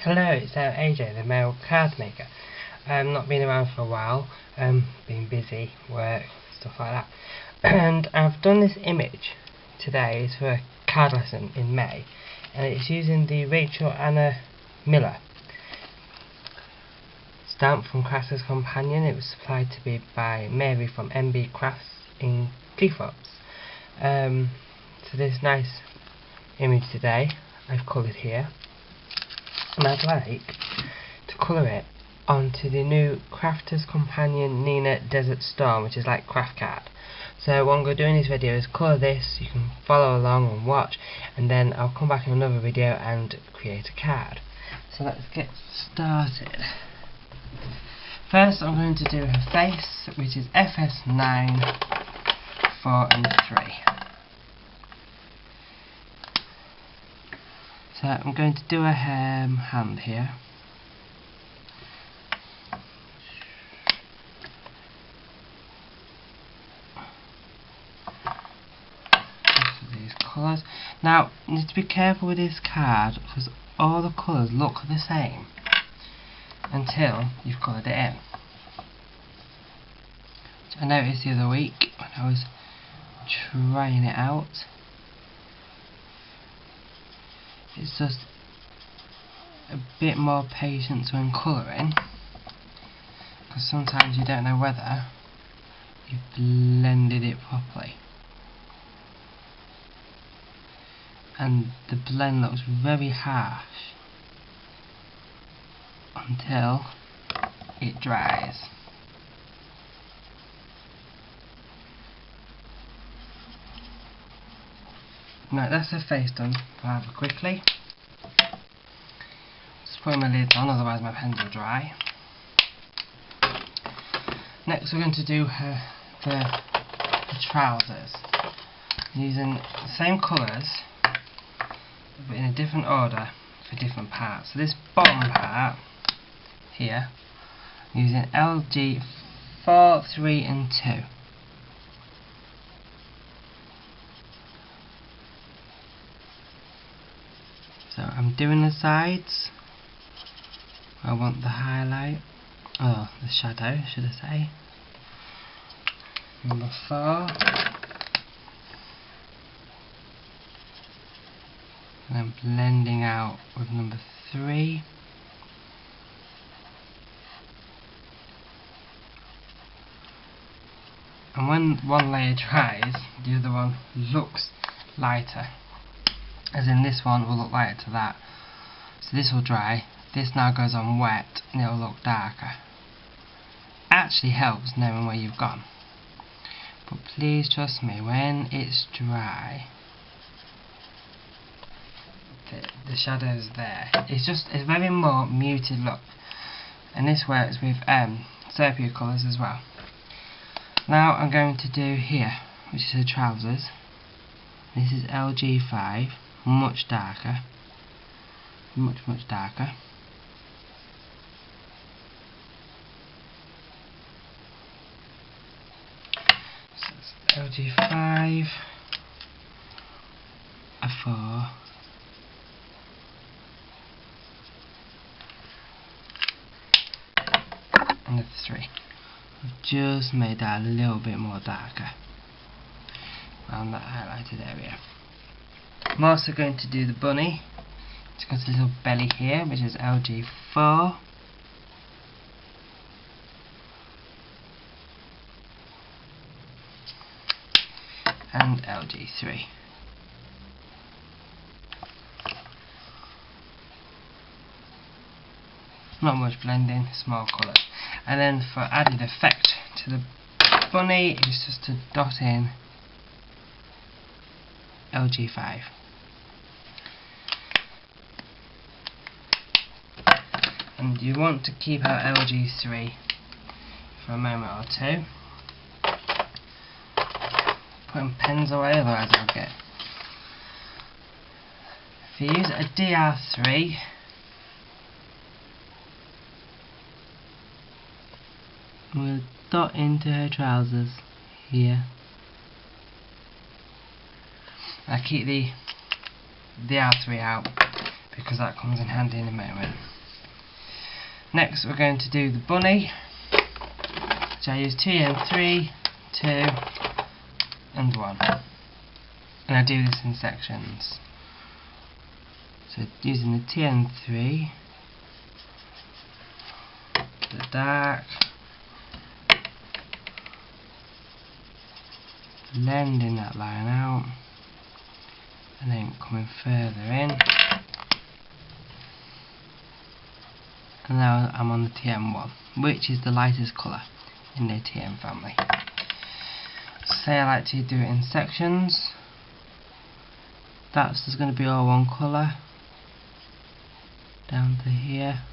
Hello, it's AJ, the male card maker. Not been around for a while, been busy, work, stuff like that. And I've done this image today. It's for a card lesson in May, and it's using the Rachel Anna Miller stamp from Crafter's Companion. It was supplied to me by Mary from MB Crafts in Cleethorpes. So this nice image today I've coloured here, and I'd like to colour it onto the new Crafter's Companion Nina Desert Storm, which is like craft card. So what I'm going to do in this video is colour this. You can follow along and watch, and then I'll come back in another video and create a card. So let's get started. First I'm going to do her face, which is FS9, 4 and 3. So I'm going to do a hand here. These colours. Now you need to be careful with this card because all the colours look the same until you've coloured it in. Which I noticed the other week when I was trying it out. It's just a bit more patience when colouring, because sometimes you don't know whether you've blended it properly, and the blend looks very harsh until it dries. Right, that's the face done rather quickly. Just putting my lids on, otherwise my pens will dry. Next we're going to do the trousers, using the same colours but in a different order for different parts. So this bottom part here, I'm using LG 4, 3 and 2. So I'm doing the sides. I want the highlight, or the shadow should I say. Number 4. And I'm blending out with number 3. And when one layer dries, the other one looks lighter. As in this one will look lighter to that. So this will dry, this now goes on wet and it will look darker. Actually helps knowing where you've gone. But please trust me, when it's dry, the shadow's there. It's a very more muted look. And this works with sepia colours as well. Now I'm going to do here, which is the trousers. This is LG5. Much darker, much darker. So it's LG5, a 4, and a 3. I've just made that a little bit more darker around that highlighted area. I'm also going to do the bunny. It's got a little belly here, which is LG4. And LG3. Not much blending, small colours. And then for added effect to the bunny, it's just to dot in LG5. And you want to keep out LG3 for a moment or two. Putting pens away, otherwise I'll get. If you use a DR3, we'll dot into her trousers here. I keep the R3 out because that comes in handy in a moment. Next we're going to do the bunny, which I use TN3, 2 and 1. And I do this in sections. So using the TN3, the dark, blending that line out, and then coming further in. And now I'm on the TN1, which is the lightest colour in the TN family. Say I like to do it in sections. That's just going to be all one colour down to here.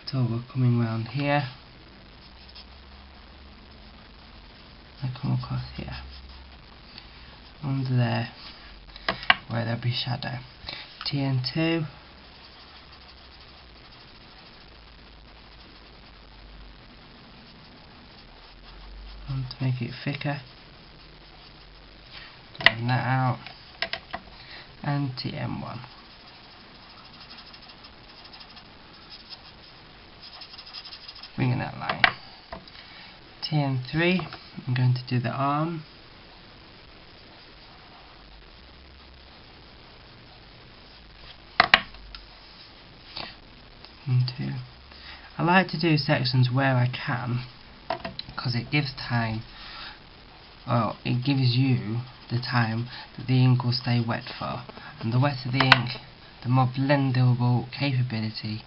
So we're coming round here. I come across here. Under there, where there'll be shadow. TN2. And to make it thicker. Blend that out. And TN1. Bringing that line. TN3, I'm going to do the arm. TN2. I like to do sections where I can, because it gives time, or it gives you the time that the ink will stay wet for, and the wetter the ink, the more blendable capability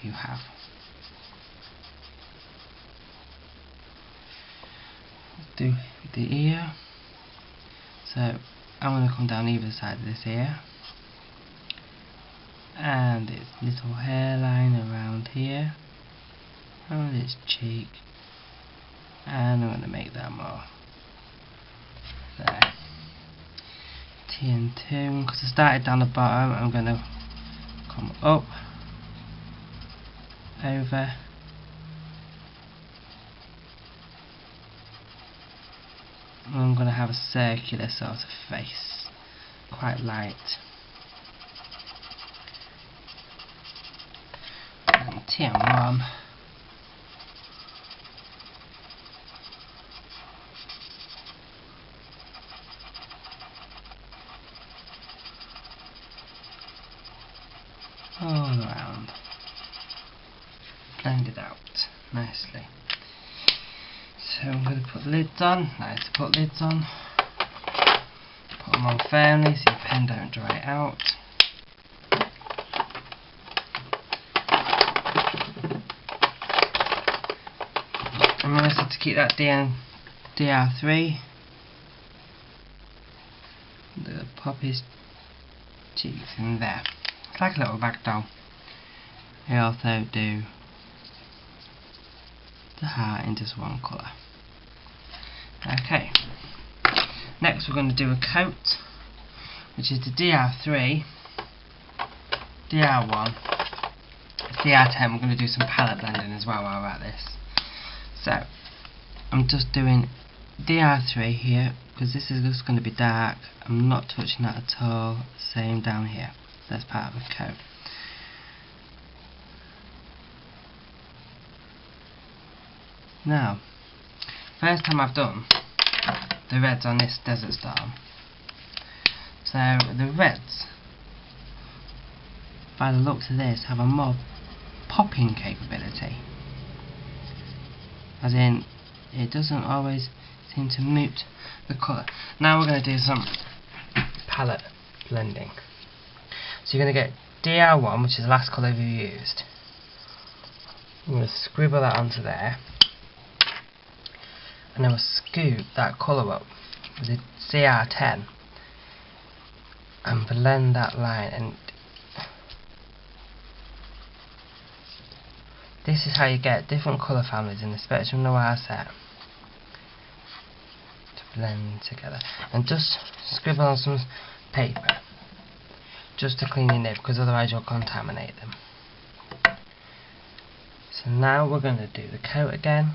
you have. Do the ear. So I'm going to come down either side of this ear, and its little hairline around here, and its cheek, and I'm going to make that more there. TN2, because I started down the bottom, I'm going to come up, over, and I'm going to have a circular sort of face, quite light. And TN1. All around. Blend it out nicely. So I'm going to put lids on. Nice to put lids on. Put them on firmly so your pen don't dry out. Remember to keep that DR3. The puppy's cheeks in there. It's like a little rag doll. I also do the heart in just one colour. Okay. Next we're going to do a coat, which is the DR3, DR1, DR10. We're going to do some palette blending as well while we're at this. So I'm just doing DR3 here, because this is just going to be dark. I'm not touching that at all. Same down here. That's part of the coat. Now, first time I've done the reds on this Desert Storm. So the reds, by the looks of this, have a more popping capability. As in, it doesn't always seem to mute the colour. Now we're going to do some palette blending. So you're going to get DR1, which is the last colour we used. I'm going to scribble that onto there. And then we'll scoop that colour up with the CR10 and blend that line, and this is how you get different colour families in the Spectrum Noir set to blend together. And just scribble on some paper just to clean your nib, because otherwise you'll contaminate them. So now we're going to do the coat again.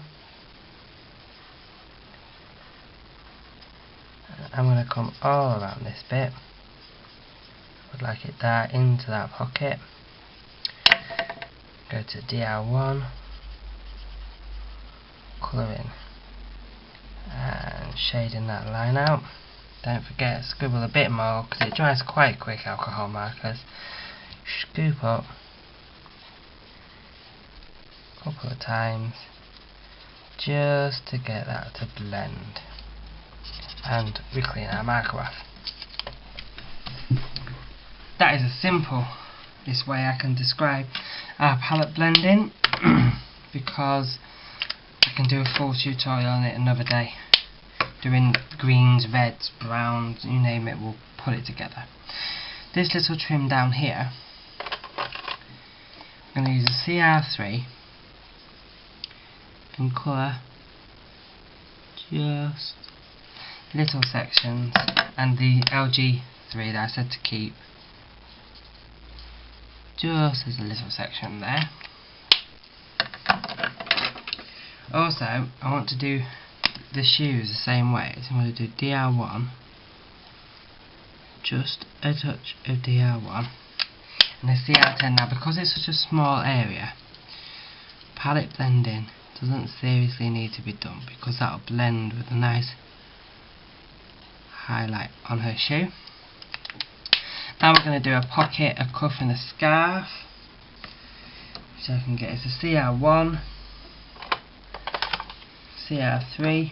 I'm going to come all around this bit. I would like it there into that pocket. go to DR1, colouring and shading that line out. Don't forget, scribble a bit more because it dries quite quick, alcohol markers. Scoop up a couple of times just to get that to blend, and we clean our marker off. That is a simple way I can describe our palette blending because I can do a full tutorial on it another day, doing greens, reds, browns, you name it, we'll put it together. This little trim down here, I'm going to use a CR3 and colour just little sections, and the LG3 that I said to keep, just as a little section there. Also, I want to do the shoes the same way, so I'm going to do DR1, just a touch of DR1, and a CR10. Now, because it's such a small area, palette blending doesn't seriously need to be done because that'll blend with a nice highlight on her shoe. Now we're going to do a pocket, a cuff and a scarf, which I can get is a CR1, CR3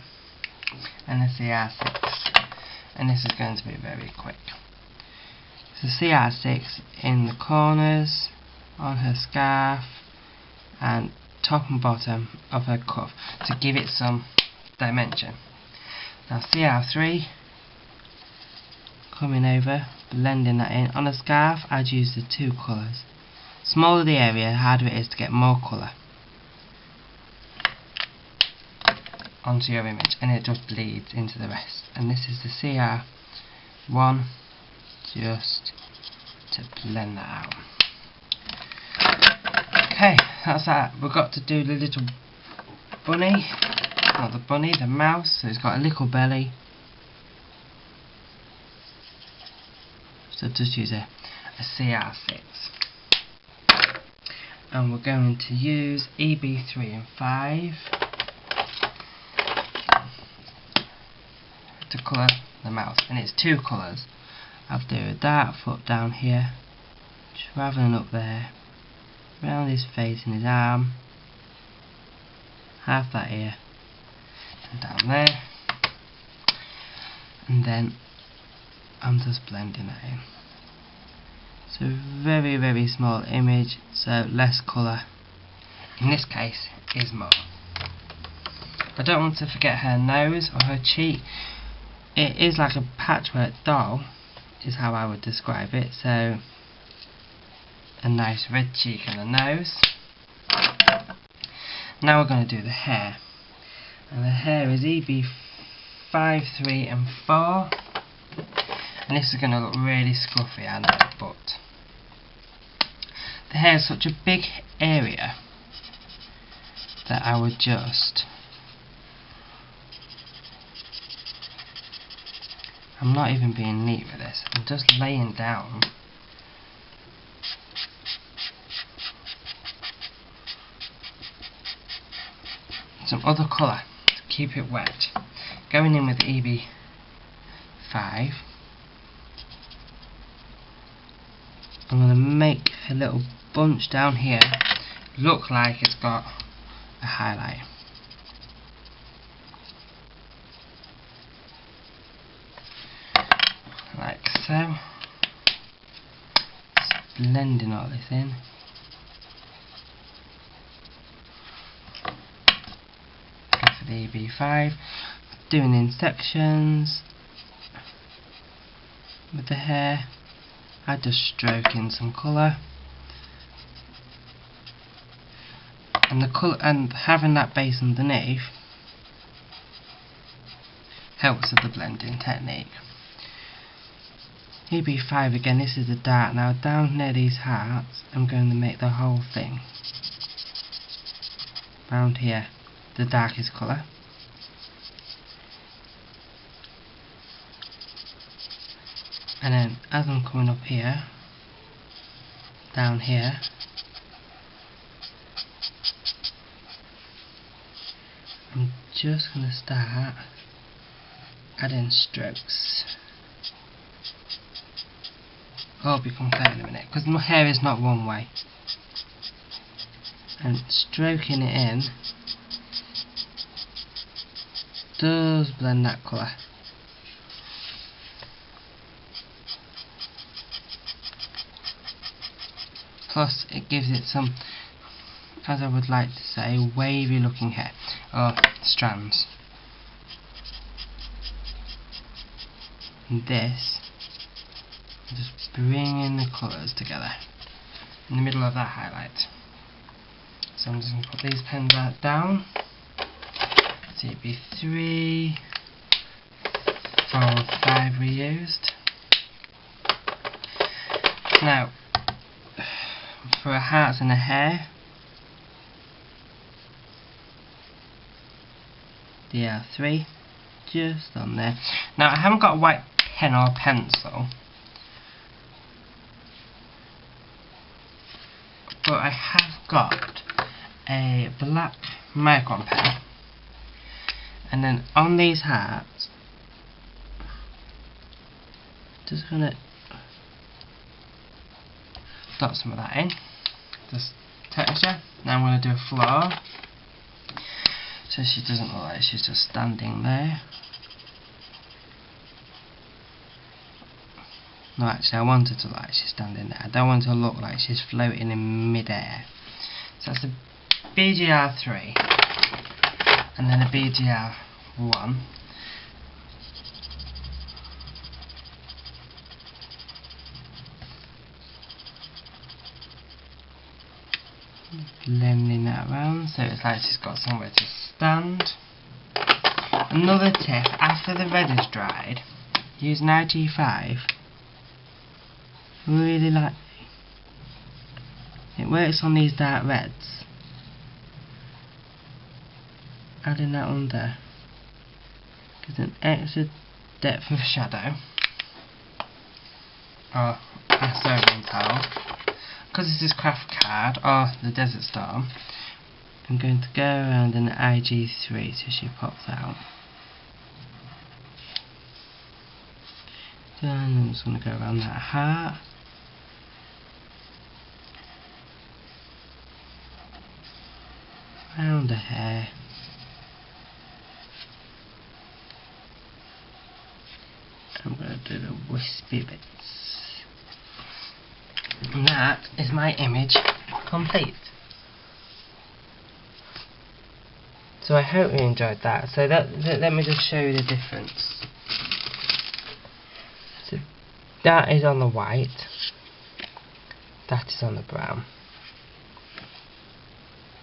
and a CR6, and this is going to be very quick. So CR6 in the corners, on her scarf and top and bottom of her cuff to give it some dimension. Now CR3 coming over, blending that in. On a scarf I'd use the two colours. Smaller the area, the harder it is to get more colour onto your image, and it just bleeds into the rest. And this is the CR1 just to blend that out. Okay, that's that. We've got to do the little bunny, not the bunny, the mouse, so it's got a little belly. So just use a CR6. And we're going to use EB3 and 5 to colour the mouse, and it's two colours. I'll do a dark foot down here, travelling up there, around his face and his arm, half that ear, and down there, and then I'm just blending that in. So very, very small image, so less colour, in this case, is more. I don't want to forget her nose or her cheek. It is like a patchwork doll, is how I would describe it. So a nice red cheek and a nose. Now we're going to do the hair, and the hair is EB5, 3 and 4, and this is going to look really scruffy, I know, but the hair is such a big area that I would just, I'm not even being neat with this, I'm just laying down some other colour to keep it wet. Going in with the EB5, I'm going to make a little bunch down here look like it's got a highlight. Like so. Just blending all this in. Go for the EB5. Doing in sections with the hair. I just stroke in some colour, and the colour, and having that base underneath helps with the blending technique. EB5 again, this is the dark. Now down near these hearts I'm going to make the whole thing round here the darkest colour. And then as I'm coming up here, down here, just going to start adding strokes. I'll become clear in a minute, because my hair is not one way. And stroking it in does blend that colour. Plus it gives it some, as I would like to say, wavy looking hair, or strands. And this, just bringing the colours together in the middle of that highlight. So I'm just going to put these pens down. So it'd be 3, 4, 5 reused. Now, for hearts and a hair, there are 3 just on there. Now I haven't got a white pen or pencil, but I have got a black micron pen, and then on these hearts, just gonna dot some of that in, just texture. Now I'm gonna do a floor, so she doesn't look like she's just standing there. No, actually I want her to look like she's standing there. I don't want her to look like she's floating in mid-air. So that's a BGR 3 and then a BGR 1. Blending that around so it's like she's got somewhere to stand. Another tip, after the red is dried, use an IG5. Really lightly. It works on these dark reds. Adding that under gives an extra depth of shadow, or a serving towel. Because this is craft card or the Desert Storm, I'm going to go around in the IG3 so she pops out. Then I'm just going to go around that heart. Around the hair. I'm going to do the wispy bits. And that is my image complete. So I hope you enjoyed that. So let me just show you the difference. So that is on the white, that is on the brown.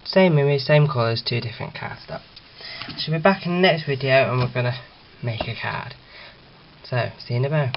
Same image, same colours, 2 different cardstock. I shall be back in the next video and we're going to make a card. So, see you in a bit.